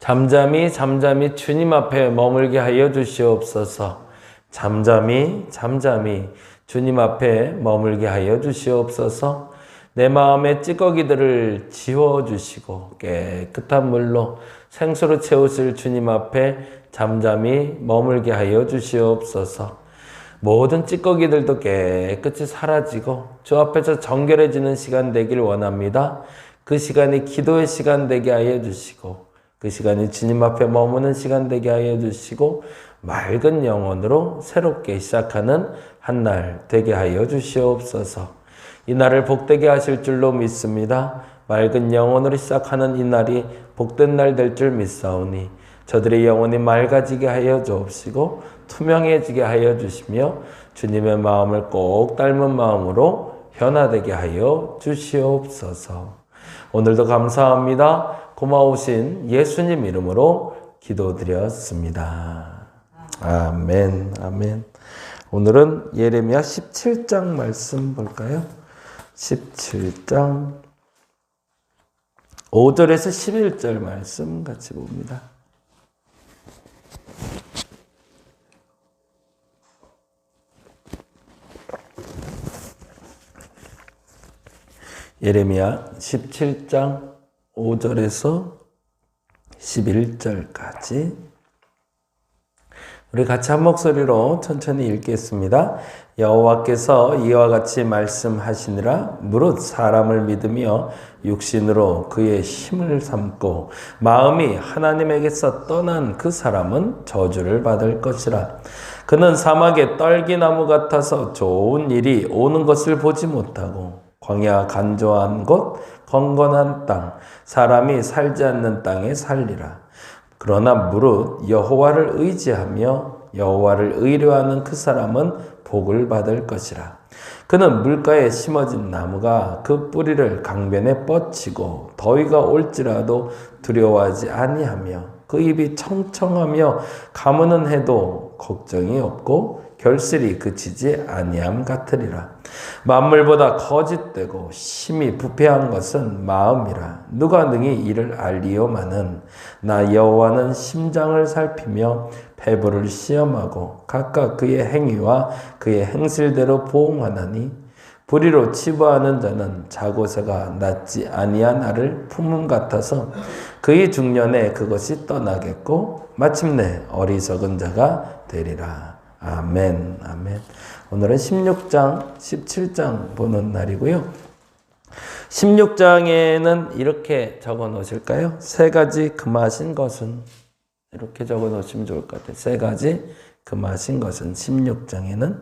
잠잠히 주님 앞에 머물게 하여 주시옵소서. 잠잠히 주님 앞에 머물게 하여 주시옵소서. 내 마음의 찌꺼기들을 지워주시고 깨끗한 물로 생수로 채우실 주님 앞에 잠잠히 머물게 하여 주시옵소서. 모든 찌꺼기들도 깨끗이 사라지고 주 앞에서 정결해지는 시간 되길 원합니다. 그 시간이 기도의 시간 되게 하여 주시고 그 시간이 주님 앞에 머무는 시간 되게 하여 주시고 맑은 영혼으로 새롭게 시작하는 한 날 되게 하여 주시옵소서. 이 날을 복되게 하실 줄로 믿습니다. 맑은 영혼으로 시작하는 이 날이 복된 날 될 줄 믿사오니 저들의 영혼이 맑아지게 하여 주옵시고 투명해지게 하여 주시며 주님의 마음을 꼭 닮은 마음으로 변화되게 하여 주시옵소서. 오늘도 감사합니다. 고마우신 예수님 이름으로 기도드렸습니다. 아멘, 아멘. 오늘은 예레미야 17장 말씀 볼까요? 17장 5절에서 11절 말씀 같이 봅니다. 예레미야 17장 5절에서 11절까지 우리 같이 한 목소리로 천천히 읽겠습니다. 여호와께서 이와 같이 말씀하시니라. 무릇 사람을 믿으며 육신으로 그의 힘을 삼고 마음이 하나님에게서 떠난 그 사람은 저주를 받을 것이라. 그는 사막의 떨기나무 같아서 좋은 일이 오는 것을 보지 못하고 광야 간조한 곳 건건한 땅 사람이 살지 않는 땅에 살리라. 그러나 무릇 여호와를 의지하며 여호와를 의뢰하는 그 사람은 복을 받을 것이라. 그는 물가에 심어진 나무가 그 뿌리를 강변에 뻗치고 더위가 올지라도 두려워하지 아니하며 그 입이 청청하며 가무는 해도 걱정이 없고 결실이 그치지 아니함 같으리라. 만물보다 거짓되고 심히 부패한 것은 마음이라. 누가 능히 이를 알리오마는 나 여호와는 심장을 살피며 배부를 시험하고 각각 그의 행위와 그의 행실대로 보응하나니 불의로 치부하는 자는 자고새가 낫지 아니한 알을 품음 같아서 그의 중년에 그것이 떠나겠고 마침내 어리석은 자가 되리라. 아멘, 아멘. 오늘은 16장, 17장 보는 날이고요. 16장에는 이렇게 적어 놓으실까요? 세 가지 금하신 것은 이렇게 적어 놓으시면 좋을 것 같아요. 세 가지 금하신 것은 16장에는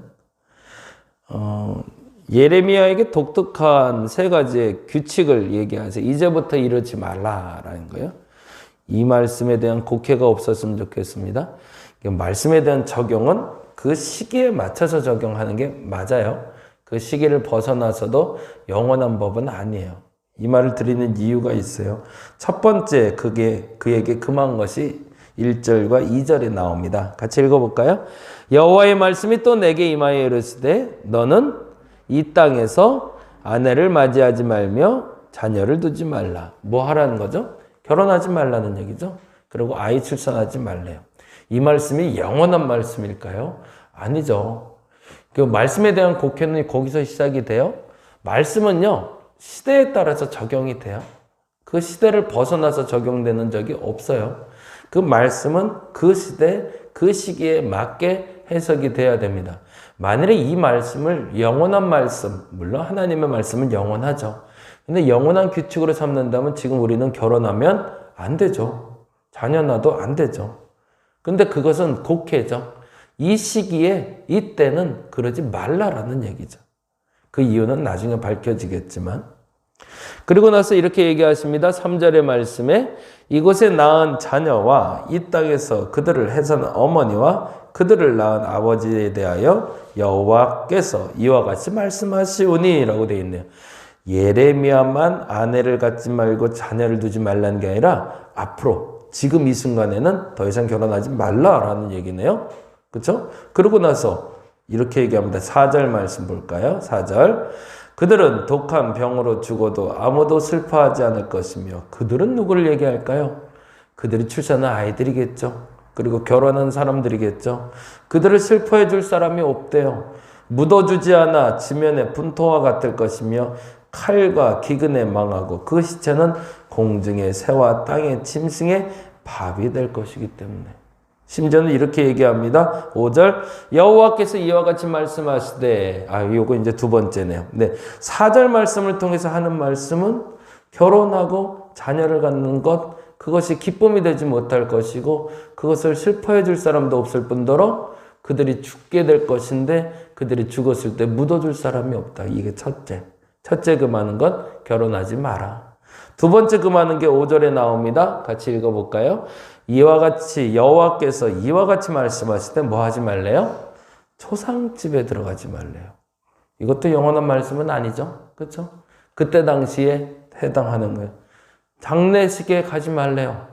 예레미야에게 독특한 세 가지의 규칙을 얘기하세요. 이제부터 이러지 말라라는 거예요. 이 말씀에 대한 곡해가 없었으면 좋겠습니다. 말씀에 대한 적용은 그 시기에 맞춰서 적용하는 게 맞아요. 그 시기를 벗어나서도 영원한 법은 아니에요. 이 말을 드리는 이유가 있어요. 첫 번째, 그에게 금한 것이 1절과 2절에 나옵니다. 같이 읽어볼까요? 여호와의 말씀이 또 내게 임하여 이르시되 너는 이 땅에서 아내를 맞이하지 말며 자녀를 두지 말라. 뭐 하라는 거죠? 결혼하지 말라는 얘기죠. 그리고 아이 출산하지 말래요. 이 말씀이 영원한 말씀일까요? 아니죠. 그 말씀에 대한 곡해는 거기서 시작이 돼요. 말씀은요, 시대에 따라서 적용이 돼요. 그 시대를 벗어나서 적용되는 적이 없어요. 그 말씀은 그 시대, 그 시기에 맞게 해석이 돼야 됩니다. 만일에 이 말씀을 영원한 말씀, 물론 하나님의 말씀은 영원하죠. 근데 영원한 규칙으로 삼는다면 지금 우리는 결혼하면 안 되죠. 자녀 낳아도 안 되죠. 근데 그것은 곡해죠. 이 시기에, 이때는 그러지 말라라는 얘기죠. 그 이유는 나중에 밝혀지겠지만. 그리고 나서 이렇게 얘기하십니다. 3절의 말씀에 이곳에 낳은 자녀와 이 땅에서 그들을 해산 어머니와 그들을 낳은 아버지에 대하여 여호와께서 이와 같이 말씀하시오니 라고 되어 있네요. 예레미야만 아내를 갖지 말고 자녀를 두지 말라는 게 아니라 앞으로 지금 이 순간에는 더 이상 결혼하지 말라라는 얘기네요. 그렇죠? 그러고 나서 이렇게 얘기합니다. 4절 말씀 볼까요? 4절. 그들은 독한 병으로 죽어도 아무도 슬퍼하지 않을 것이며 그들은 누구를 얘기할까요? 그들이 출산한 아이들이겠죠. 그리고 결혼한 사람들이겠죠. 그들을 슬퍼해 줄 사람이 없대요. 묻어주지 않아 지면에 분토와 같을 것이며 칼과 기근에 망하고 그 시체는 공중의 새와 땅의 짐승의 밥이 될 것이기 때문에. 심지어는 이렇게 얘기합니다. 5절 여호와께서 이와 같이 말씀하시되 요거 이제 두 번째네요. 네, 4절 말씀을 통해서 하는 말씀은 결혼하고 자녀를 갖는 것 그것이 기쁨이 되지 못할 것이고 그것을 슬퍼해 줄 사람도 없을 뿐더러 그들이 죽게 될 것인데 그들이 죽었을 때 묻어줄 사람이 없다. 이게 첫째. 첫째 금하는 것 결혼하지 마라. 두 번째 금하는 게 5절에 나옵니다. 같이 읽어볼까요? 이와 같이 여호와께서 이와 같이 말씀하실 때 뭐 하지 말래요? 초상집에 들어가지 말래요. 이것도 영원한 말씀은 아니죠. 그렇죠? 그때 당시에 해당하는 거예요. 장례식에 가지 말래요.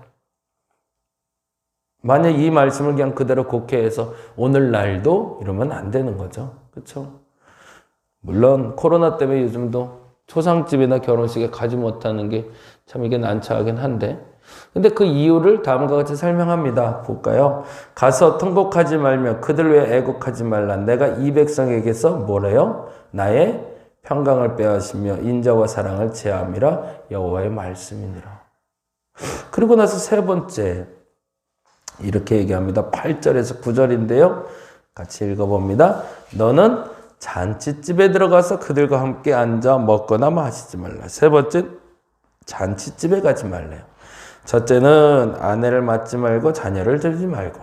만약 이 말씀을 그냥 그대로 곡해해서 오늘날도 이러면 안 되는 거죠. 그렇죠? 물론 코로나 때문에 요즘도 초상집이나 결혼식에 가지 못하는 게 참 이게 난처하긴 한데 근데 그 이유를 다음과 같이 설명합니다. 볼까요? 가서 통곡하지 말며 그들 외에 애곡하지 말라. 내가 이 백성에게서 뭐래요? 나의 평강을 빼앗으며 인자와 사랑을 제함이라 여호와의 말씀이니라. 그리고 나서 세 번째 이렇게 얘기합니다. 8절에서 9절인데요. 같이 읽어봅니다. 너는 잔치집에 들어가서 그들과 함께 앉아 먹거나 마시지 말라. 세 번째, 잔치집에 가지 말래요. 첫째는 아내를 맞지 말고 자녀를 들지 말고.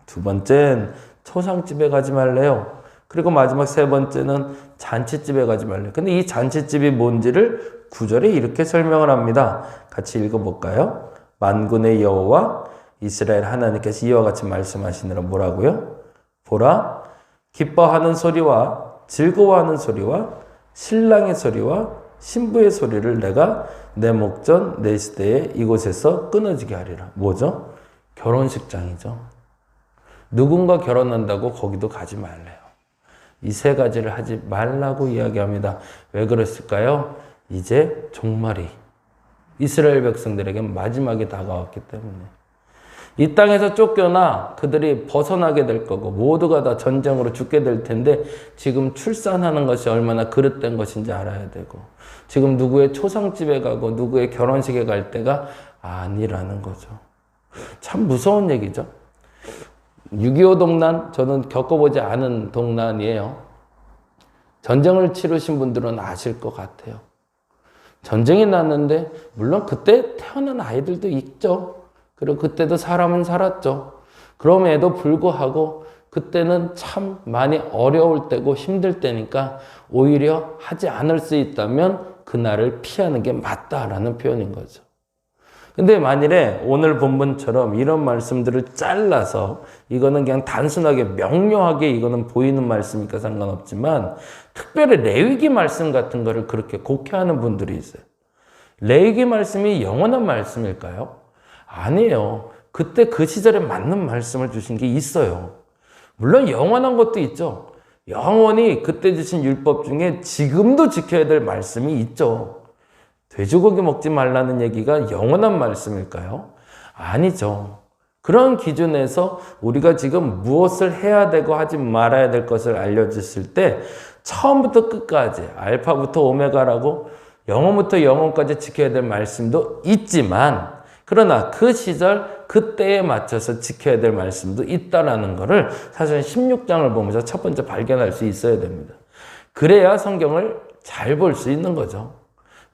두 번째는 초상집에 가지 말래요. 그리고 마지막 세 번째는 잔치집에 가지 말래요. 근데 이 잔치집이 뭔지를 9절에 이렇게 설명을 합니다. 같이 읽어볼까요? 만군의 여호와 이스라엘 하나님께서 이와 같이 말씀하시느라 뭐라고요? 보라, 기뻐하는 소리와 즐거워하는 소리와 신랑의 소리와 신부의 소리를 내가 내 목전 내 시대에 이곳에서 끊어지게 하리라. 뭐죠? 결혼식장이죠. 누군가 결혼한다고 거기도 가지 말래요. 이 세 가지를 하지 말라고 이야기합니다. 왜 그랬을까요? 이제 종말이 이스라엘 백성들에게 마지막이 다가왔기 때문에. 이 땅에서 쫓겨나 그들이 벗어나게 될 거고 모두가 다 전쟁으로 죽게 될 텐데 지금 출산하는 것이 얼마나 그릇된 것인지 알아야 되고 지금 누구의 초상집에 가고 누구의 결혼식에 갈 때가 아니라는 거죠. 참 무서운 얘기죠. 6.25 동란 저는 겪어보지 않은 동란이에요. 전쟁을 치르신 분들은 아실 것 같아요. 전쟁이 났는데 물론 그때 태어난 아이들도 있죠. 그리고 그때도 사람은 살았죠. 그럼에도 불구하고 그때는 참 많이 어려울 때고 힘들 때니까 오히려 하지 않을 수 있다면 그날을 피하는 게 맞다라는 표현인 거죠. 근데 만일에 오늘 본문처럼 이런 말씀들을 잘라서 이거는 그냥 단순하게 명료하게 이거는 보이는 말씀이니까 상관없지만 특별히 레위기 말씀 같은 거를 그렇게 곡해하는 분들이 있어요. 레위기 말씀이 영원한 말씀일까요? 아니에요. 그때 그 시절에 맞는 말씀을 주신 게 있어요. 물론 영원한 것도 있죠. 영원히 그때 주신 율법 중에 지금도 지켜야 될 말씀이 있죠. 돼지고기 먹지 말라는 얘기가 영원한 말씀일까요? 아니죠. 그런 기준에서 우리가 지금 무엇을 해야 되고 하지 말아야 될 것을 알려줬을 때 처음부터 끝까지 알파부터 오메가라고 영원부터 영원까지 지켜야 될 말씀도 있지만 그러나 그 시절 그때에 맞춰서 지켜야 될 말씀도 있다라는 것을 사실 16장을 보면서 첫 번째 발견할 수 있어야 됩니다. 그래야 성경을 잘 볼 수 있는 거죠.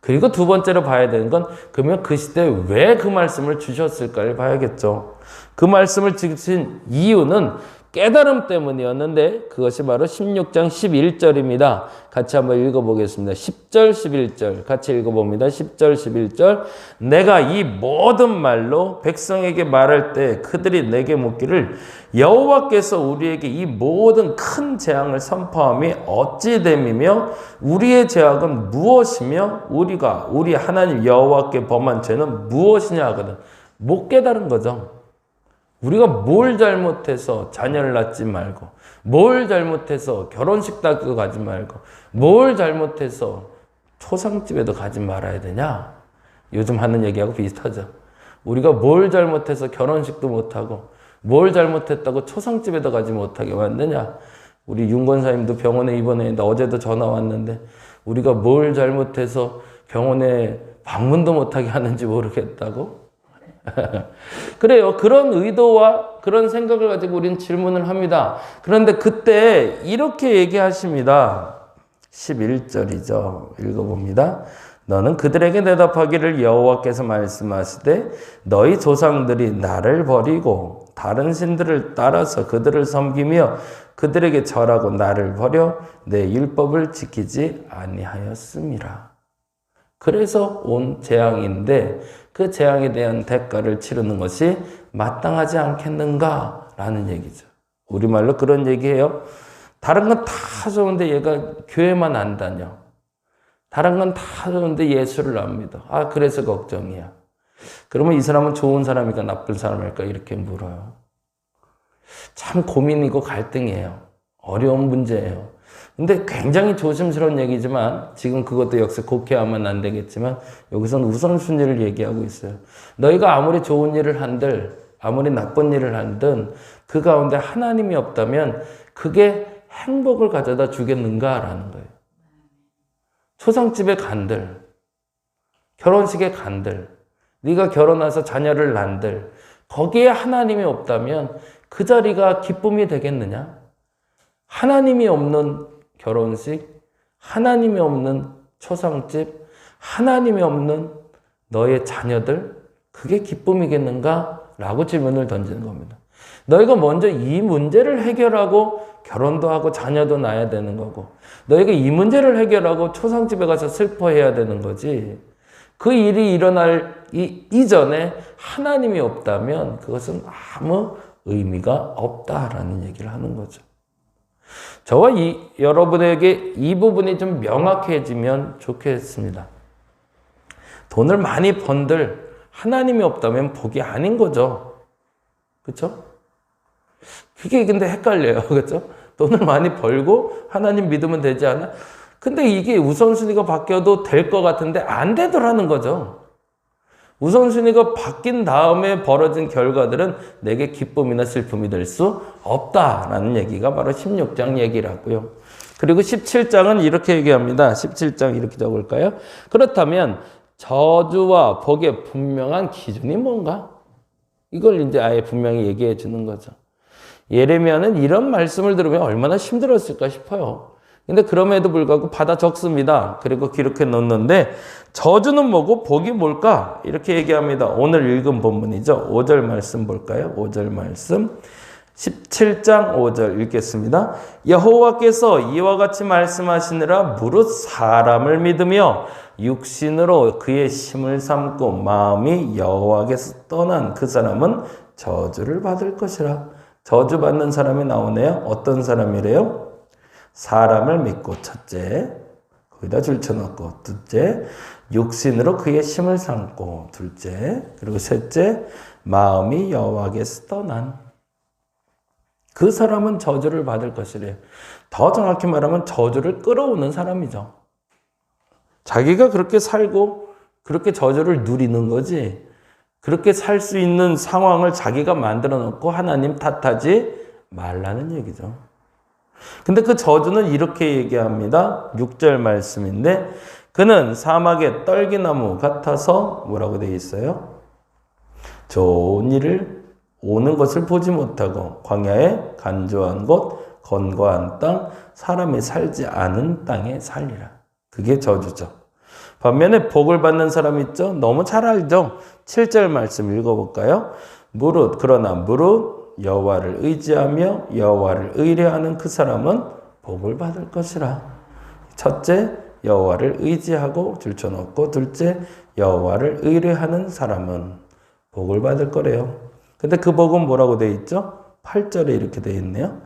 그리고 두 번째로 봐야 되는 건 그러면 그 시대에 왜 그 말씀을 주셨을까를 봐야겠죠. 그 말씀을 주신 이유는 깨달음 때문이었는데 그것이 바로 16장 11절입니다. 같이 한번 읽어보겠습니다. 10절 11절 같이 읽어봅니다. 10절 11절 내가 이 모든 말로 백성에게 말할 때 그들이 내게 묻기를 여호와께서 우리에게 이 모든 큰 재앙을 선포함이 어찌 됨이며 우리의 죄악은 무엇이며 우리가 우리 하나님 여호와께 범한 죄는 무엇이냐 하거든. 못 깨달은 거죠. 우리가 뭘 잘못해서 자녀를 낳지 말고 뭘 잘못해서 결혼식장도 가지 말고 뭘 잘못해서 초상집에도 가지 말아야 되냐? 요즘 하는 얘기하고 비슷하죠. 우리가 뭘 잘못해서 결혼식도 못하고 뭘 잘못했다고 초상집에도 가지 못하게 만드냐. 우리 윤 권사님도 병원에 입원했는데 어제도 전화 왔는데 우리가 뭘 잘못해서 병원에 방문도 못하게 하는지 모르겠다고. 그래요. 그런 의도와 그런 생각을 가지고 우리는 질문을 합니다. 그런데 그때 이렇게 얘기하십니다. 11절이죠. 읽어봅니다. 너는 그들에게 대답하기를 여호와께서 말씀하시되 너희 조상들이 나를 버리고 다른 신들을 따라서 그들을 섬기며 그들에게 절하고 나를 버려 내 율법을 지키지 아니하였음이라. 그래서 온 재앙인데 그 재앙에 대한 대가를 치르는 것이 마땅하지 않겠는가라는 얘기죠. 우리말로 그런 얘기예요. 다른 건 다 좋은데 얘가 교회만 안 다녀. 다른 건 다 좋은데 예수를 안 믿어. 아, 그래서 걱정이야. 그러면 이 사람은 좋은 사람일까 나쁜 사람일까 이렇게 물어요. 참 고민이고 갈등이에요. 어려운 문제예요. 근데 굉장히 조심스러운 얘기지만 지금 그것도 역시 곡해하면 안 되겠지만 여기서는 우선순위를 얘기하고 있어요. 너희가 아무리 좋은 일을 한들 아무리 나쁜 일을 한든 그 가운데 하나님이 없다면 그게 행복을 가져다 주겠는가라는 거예요. 초상집에 간들, 결혼식에 간들, 네가 결혼해서 자녀를 낳들 거기에 하나님이 없다면 그 자리가 기쁨이 되겠느냐? 하나님이 없는 결혼식, 하나님이 없는 초상집, 하나님이 없는 너의 자녀들, 그게 기쁨이겠는가? 라고 질문을 던지는 겁니다. 너희가 먼저 이 문제를 해결하고 결혼도 하고 자녀도 낳아야 되는 거고, 너희가 이 문제를 해결하고 초상집에 가서 슬퍼해야 되는 거지. 그 일이 일어날 이전에 하나님이 없다면 그것은 아무 의미가 없다라는 얘기를 하는 거죠. 저와 여러분에게 이 부분이 좀 명확해지면 좋겠습니다. 돈을 많이 번들 하나님이 없다면 복이 아닌 거죠. 그렇죠? 그게 근데 헷갈려요. 그렇죠? 돈을 많이 벌고 하나님 믿으면 되지 않아? 근데 이게 우선순위가 바뀌어도 될 것 같은데 안 되더라는 거죠. 우선순위가 바뀐 다음에 벌어진 결과들은 내게 기쁨이나 슬픔이 될 수 없다라는 얘기가 바로 16장 얘기라고요. 그리고 17장은 이렇게 얘기합니다. 17장 이렇게 적을까요? 그렇다면 저주와 복의 분명한 기준이 뭔가? 이걸 이제 아예 분명히 얘기해 주는 거죠. 예레미야는 이런 말씀을 들으면 얼마나 힘들었을까 싶어요. 근데 그럼에도 불구하고 받아 적습니다. 그리고 기록해 놓는데 저주는 뭐고 복이 뭘까? 이렇게 얘기합니다. 오늘 읽은 본문이죠. 5절 말씀 볼까요? 5절 말씀. 17장 5절 읽겠습니다. 여호와께서 이와 같이 말씀하시느라 무릇 사람을 믿으며 육신으로 그의 힘을 삼고 마음이 여호와께서 떠난 그 사람은 저주를 받을 것이라. 저주받는 사람이 나오네요. 어떤 사람이래요? 사람을 믿고 첫째, 거기다 줄쳐놓고 둘째, 육신으로 그의 힘을 삼고 둘째, 그리고 셋째, 마음이 여호와께서 떠난 그 사람은 저주를 받을 것이래요. 더 정확히 말하면 저주를 끌어오는 사람이죠. 자기가 그렇게 살고 그렇게 저주를 누리는 거지, 그렇게 살 수 있는 상황을 자기가 만들어 놓고 하나님 탓하지 말라는 얘기죠. 근데 그 저주는 이렇게 얘기합니다. 6절 말씀인데 그는 사막의 떨기나무 같아서 뭐라고 되어 있어요? 좋은 일을 오는 것을 보지 못하고 광야에 간조한 곳, 건거한 땅, 사람이 살지 않은 땅에 살리라. 그게 저주죠. 반면에 복을 받는 사람 있죠? 너무 잘 알죠? 7절 말씀 읽어볼까요? 그러나 무릇 여호와를 의지하며 여호와를 의뢰하는 그 사람은 복을 받을 것이라. 첫째, 여호와를 의지하고 줄쳐놓고 둘째, 여호와를 의뢰하는 사람은 복을 받을 거래요. 근데 그 복은 뭐라고 되어 있죠? 8절에 이렇게 되어 있네요.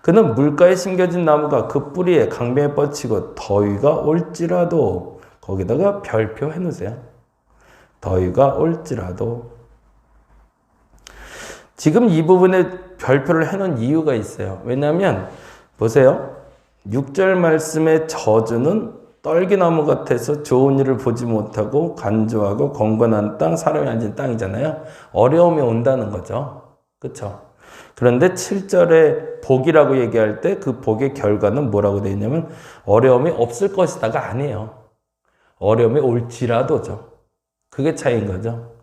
그는 물가에 심겨진 나무가 그 뿌리에 강변에 뻗치고 더위가 올지라도, 거기다가 별표 해놓으세요. 더위가 올지라도. 지금 이 부분에 별표를 해놓은 이유가 있어요. 왜냐하면 보세요. 6절 말씀의 저주는 떨기나무 같아서 좋은 일을 보지 못하고 간조하고 건건한 땅, 사람이 앉은 땅이잖아요. 어려움이 온다는 거죠. 그렇죠? 그런데 7절에 복이라고 얘기할 때 그 복의 결과는 뭐라고 되어 있냐면 어려움이 없을 것이다가 아니에요. 어려움이 올지라도죠. 그게 차이인 거죠.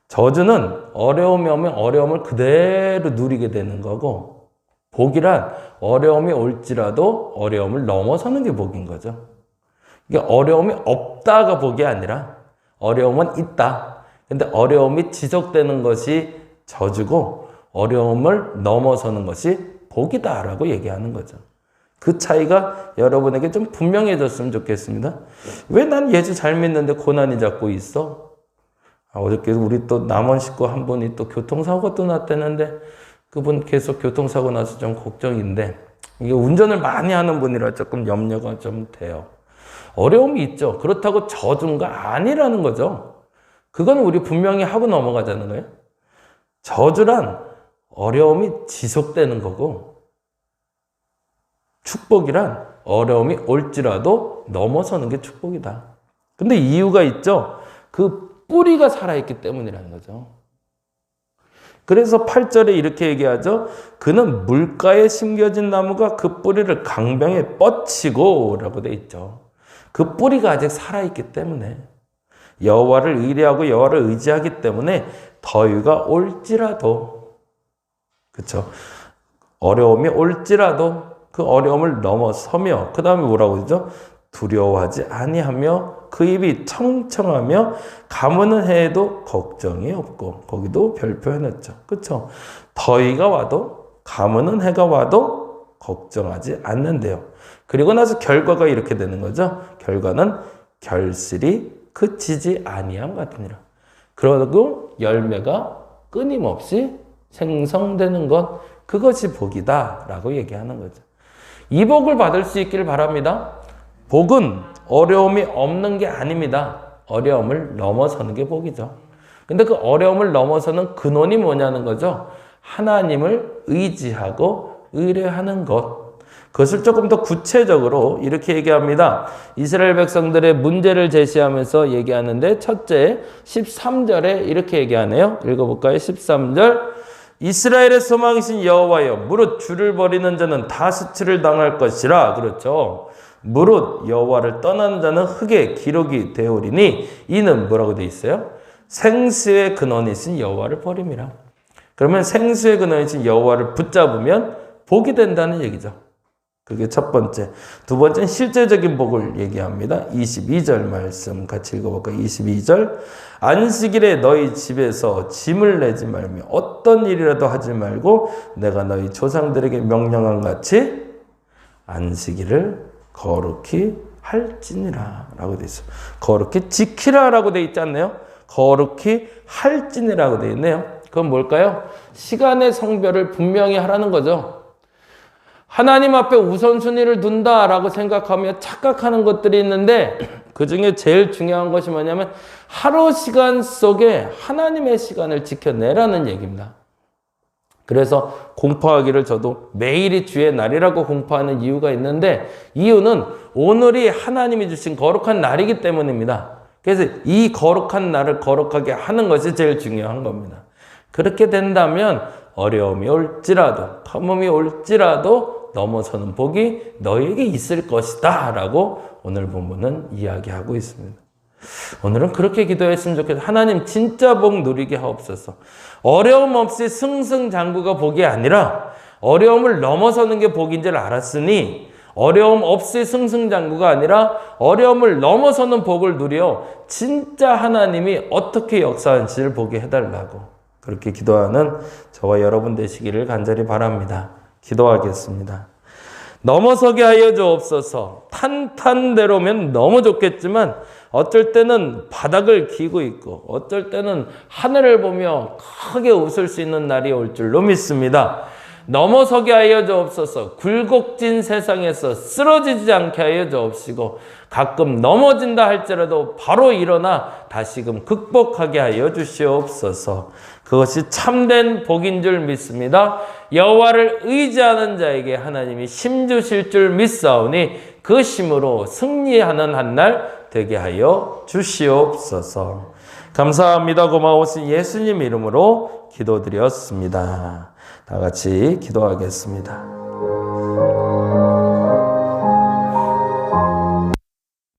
저주는 어려움이 오면 어려움을 그대로 누리게 되는 거고, 복이란 어려움이 올지라도 어려움을 넘어서는 게 복인 거죠. 이게 어려움이 없다가 복이 아니라 어려움은 있다. 근데 어려움이 지속되는 것이 저주고 어려움을 넘어서는 것이 복이다라고 얘기하는 거죠. 그 차이가 여러분에게 좀 분명해졌으면 좋겠습니다. 왜 난 예수 잘 믿는데 고난이 자꾸 있어? 어저께 우리 또 남원 식구 한 분이 또 교통사고가 또 났다는데 그분 계속 교통사고 나서 좀 걱정인데 이게 운전을 많이 하는 분이라 조금 염려가 좀 돼요. 어려움이 있죠. 그렇다고 저주가 아니라는 거죠. 그건 우리 분명히 하고 넘어가자는 거예요. 저주란 어려움이 지속되는 거고 축복이란 어려움이 올지라도 넘어서는 게 축복이다. 근데 이유가 있죠. 그 뿌리가 살아있기 때문이라는 거죠. 그래서 8절에 이렇게 얘기하죠. 그는 물가에 심겨진 나무가 그 뿌리를 강병에 뻗치고 라고 돼 있죠. 그 뿌리가 아직 살아있기 때문에 여호와를 의뢰하고 여호와를 의지하기 때문에 더위가 올지라도 그렇죠. 어려움이 올지라도 그 어려움을 넘어서며 그 다음에 뭐라고 그러죠? 두려워하지 아니하며 그 입이 청청하며 가무는 해에도 걱정이 없고 거기도 별표 해놨죠. 그렇죠? 더위가 와도 가무는 해가 와도 걱정하지 않는데요. 그리고 나서 결과가 이렇게 되는 거죠. 결과는 결실이 그치지 아니함 같으니라. 그러고 열매가 끊임없이 생성되는 것 그것이 복이다라고 얘기하는 거죠. 이 복을 받을 수 있기를 바랍니다. 복은 어려움이 없는 게 아닙니다. 어려움을 넘어서는 게 복이죠. 근데 그 어려움을 넘어서는 근원이 뭐냐는 거죠. 하나님을 의지하고 의뢰하는 것. 그것을 조금 더 구체적으로 이렇게 얘기합니다. 이스라엘 백성들의 문제를 제시하면서 얘기하는데 첫째 13절에 이렇게 얘기하네요. 읽어볼까요? 13절 이스라엘의 소망이신 여호와여 무릇 주를 버리는 자는 다 수치를 당할 것이라. 그렇죠. 무릇 여호와를 떠나는 자는 흙에 기록이 되오리니 이는 뭐라고 되어 있어요? 생수의 근원이신 여호와를 버림이라. 그러면 생수의 근원이신 여호와를 붙잡으면 복이 된다는 얘기죠. 그게 첫 번째. 두 번째는 실제적인 복을 얘기합니다. 22절 말씀 같이 읽어볼까요? 22절 안식일에 너희 집에서 짐을 내지 말며 어떤 일이라도 하지 말고 내가 너희 조상들에게 명령한 같이 안식일을 거룩히 할지니라 라고 되어 있어요. 거룩히 지키라 라고 되어 있지 않나요? 거룩히 할지니라고 되어 있네요. 그건 뭘까요? 시간의 성별을 분명히 하라는 거죠. 하나님 앞에 우선순위를 둔다라고 생각하며 착각하는 것들이 있는데 그 중에 제일 중요한 것이 뭐냐면 하루 시간 속에 하나님의 시간을 지켜내라는 얘기입니다. 그래서 공포하기를 저도 매일이 주의 날이라고 공포하는 이유가 있는데 이유는 오늘이 하나님이 주신 거룩한 날이기 때문입니다. 그래서 이 거룩한 날을 거룩하게 하는 것이 제일 중요한 겁니다. 그렇게 된다면 어려움이 올지라도 가뭄이 올지라도 넘어서는 복이 너희에게 있을 것이다 라고 오늘 본문은 이야기하고 있습니다. 오늘은 그렇게 기도했으면 좋겠어요. 하나님 진짜 복 누리게 하옵소서. 어려움 없이 승승장구가 복이 아니라 어려움을 넘어서는 게 복인 줄 알았으니 어려움 없이 승승장구가 아니라 어려움을 넘어서는 복을 누려 진짜 하나님이 어떻게 역사하는지를 보게 해달라고 그렇게 기도하는 저와 여러분 되시기를 간절히 바랍니다. 기도하겠습니다. 넘어서게 하여 주옵소서. 탄탄대로면 너무 좋겠지만 어쩔 때는 바닥을 기고 있고 어쩔 때는 하늘을 보며 크게 웃을 수 있는 날이 올 줄로 믿습니다. 넘어서게 하여 주옵소서. 굴곡진 세상에서 쓰러지지 않게 하여 주옵시고 가끔 넘어진다 할지라도 바로 일어나 다시금 극복하게 하여 주시옵소서. 그것이 참된 복인 줄 믿습니다. 여호와를 의지하는 자에게 하나님이 힘 주실 줄 믿사오니 그 힘으로 승리하는 한 날 되게 하여 주시옵소서. 감사합니다. 고마우신 예수님 이름으로 기도드렸습니다. 다 같이 기도하겠습니다.